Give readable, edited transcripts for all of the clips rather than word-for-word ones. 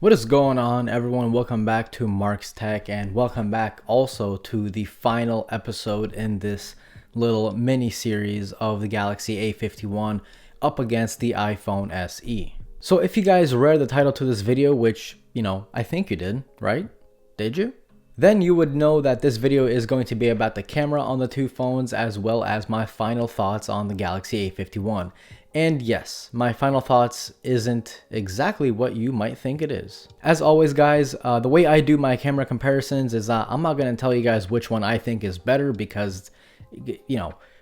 What is going on, everyone? Welcome back to Mark's Tech, and welcome back also to the final episode in this little mini series of the Galaxy A51 up against the iPhone SE. So if you guys read the title to this video, which, I think you did, right? Did you? Then you would know that this video is going to be about the camera on the two phones as well as my final thoughts on the Galaxy A51. And yes, my final thoughts isn't exactly what you might think it is. As always, guys, the way I do my camera comparisons is I'm not going to tell you guys which one I think is better because,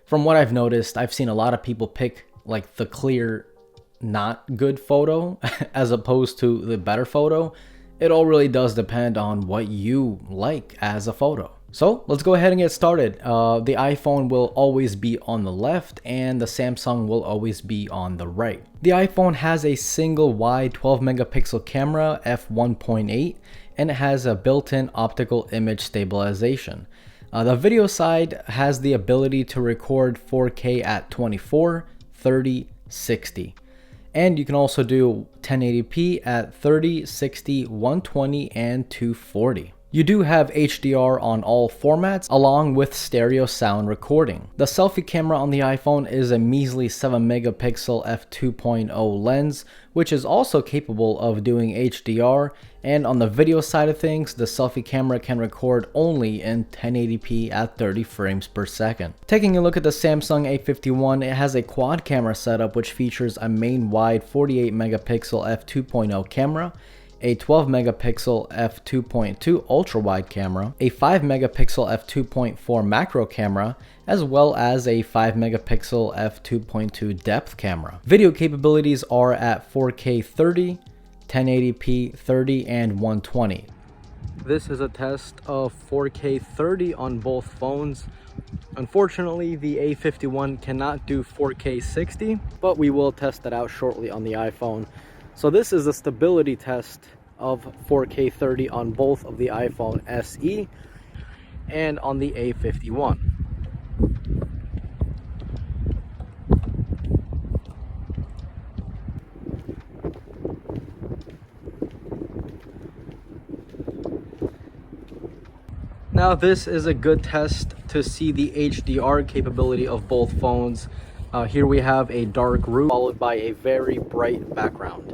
from what I've noticed, I've seen a lot of people pick like the clear, not good photo as opposed to the better photo. It all really does depend on what you like as a photo. So let's go ahead and get started. The iPhone will always be on the left and the Samsung will always be on the right. The iPhone has a single wide 12 megapixel camera f1.8 and it has a built-in optical image stabilization. The video side has the ability to record 4K at 24, 30, 60. And you can also do 1080p at 30, 60, 120, and 240. You do have HDR on all formats along with stereo sound recording. The selfie camera on the iPhone is a measly 7 megapixel f2.0 lens, which is also capable of doing HDR, and on the video side of things, the selfie camera can record only in 1080p at 30 frames per second. Taking a look at the Samsung A51, it has a quad camera setup which features a main wide 48 megapixel f2.0 camera, a 12 megapixel f2.2 ultra wide camera, a 5 megapixel f2.4 macro camera, as well as a 5 megapixel f2.2 depth camera. Video capabilities are at 4K 30, 1080p 30, and 120. This is a test of 4K 30 on both phones. Unfortunately, the A51 cannot do 4K 60, but we will test that out shortly on the iPhone. So this is a stability test of 4K 30 on both of the iPhone SE and on the A51. Now this is a good test to see the HDR capability of both phones. Here we have a dark roof followed by a very bright background.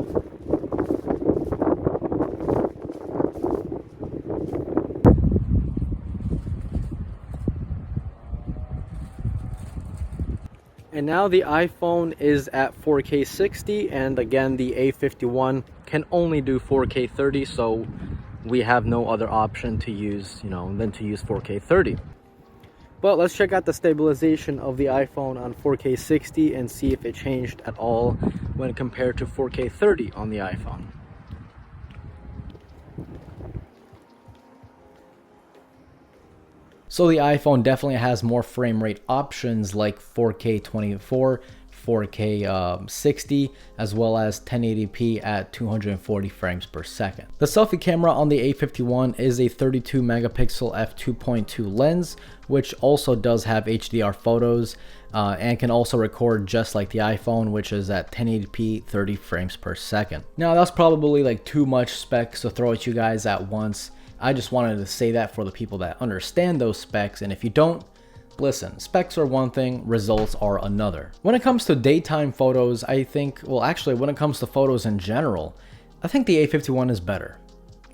And now the iPhone is at 4K 60, and again the A51 can only do 4K 30, so we have no other option to use, than to use 4K 30. But let's check out the stabilization of the iPhone on 4K 60 and see if it changed at all when compared to 4K 30 on the iPhone. So the iPhone definitely has more frame rate options like 4K 24, 4K 60, as well as 1080p at 240 frames per second. The selfie camera on the A51 is a 32 megapixel f2.2 lens, which also does have HDR photos and can also record just like the iPhone, which is at 1080p 30 frames per second. Now that's probably like too much specs to throw at you guys at once. I just wanted to say that for the people that understand those specs, and if you don't, listen, specs are one thing, results are another. When it comes to daytime photos, I think, well actually when it comes to photos in general, I think the A51 is better.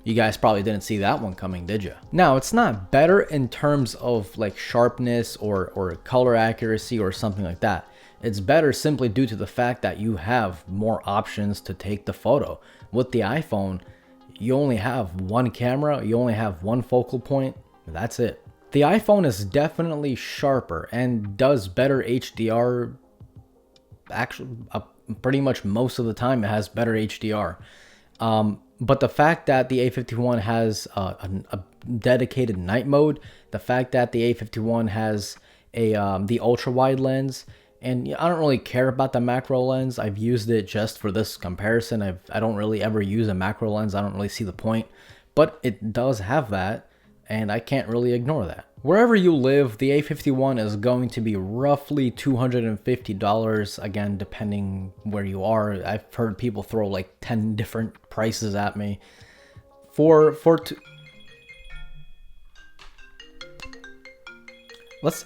You guys probably didn't see that one coming, did you? Now, it's not better in terms of like sharpness or color accuracy or something like that. It's better simply due to the fact that you have more options to take the photo. With the iPhone, you only have one camera, you only have one focal point, that's it. The iPhone is definitely sharper and does better HDR. Actually, pretty much most of the time it has better HDR. But the fact that the A51 has a dedicated night mode, the fact that the A51 has the ultra wide lens, and I don't really care about the macro lens. I've used it just for this comparison. I don't really ever use a macro lens. I don't really see the point, but it does have that. and I can't really ignore that. Wherever you live, the A51 is going to be roughly $250, again, depending where you are. I've heard people throw like 10 different prices at me.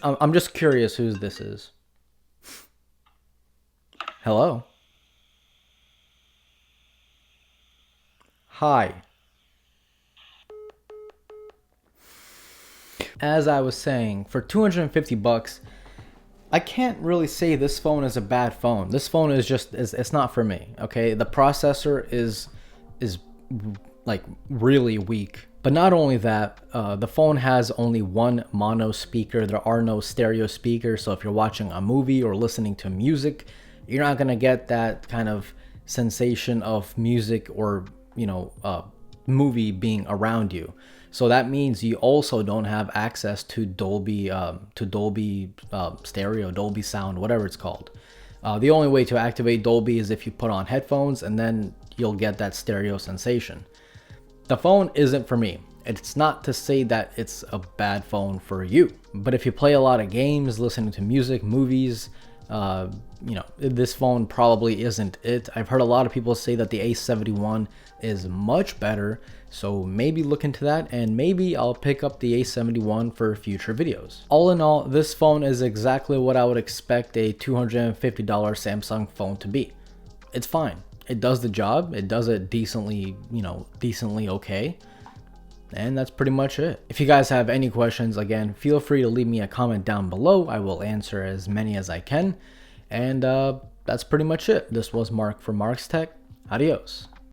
I'm just curious who this is. Hello? Hi. As I was saying, for 250 bucks, I can't really say this phone is a bad phone. This phone is just it's not for me, okay? The processor is like really weak. But not only that, the phone has only one mono speaker. There are no stereo speakers, so if you're watching a movie or listening to music, you're not gonna get that kind of sensation of music or movie being around you. So that means you also don't have access to Dolby stereo, Dolby sound, whatever it's called. The only way to activate Dolby is if you put on headphones, and then you'll get that stereo sensation. The phone isn't for me. It's not to say that it's a bad phone for you, but if you play a lot of games, listening to music, movies, this phone probably isn't it. I've heard a lot of people say that the A71 is much better, so maybe look into that, and maybe I'll pick up the A71 for future videos. All in all, this phone is exactly what I would expect a $250 Samsung phone to be. It's fine. It does the job. It does it decently okay. And that's pretty much it. If you guys have any questions, again, feel free to leave me a comment down below. I will answer as many as I can. And that's pretty much it. This was Mark from Mark's Tech. Adios.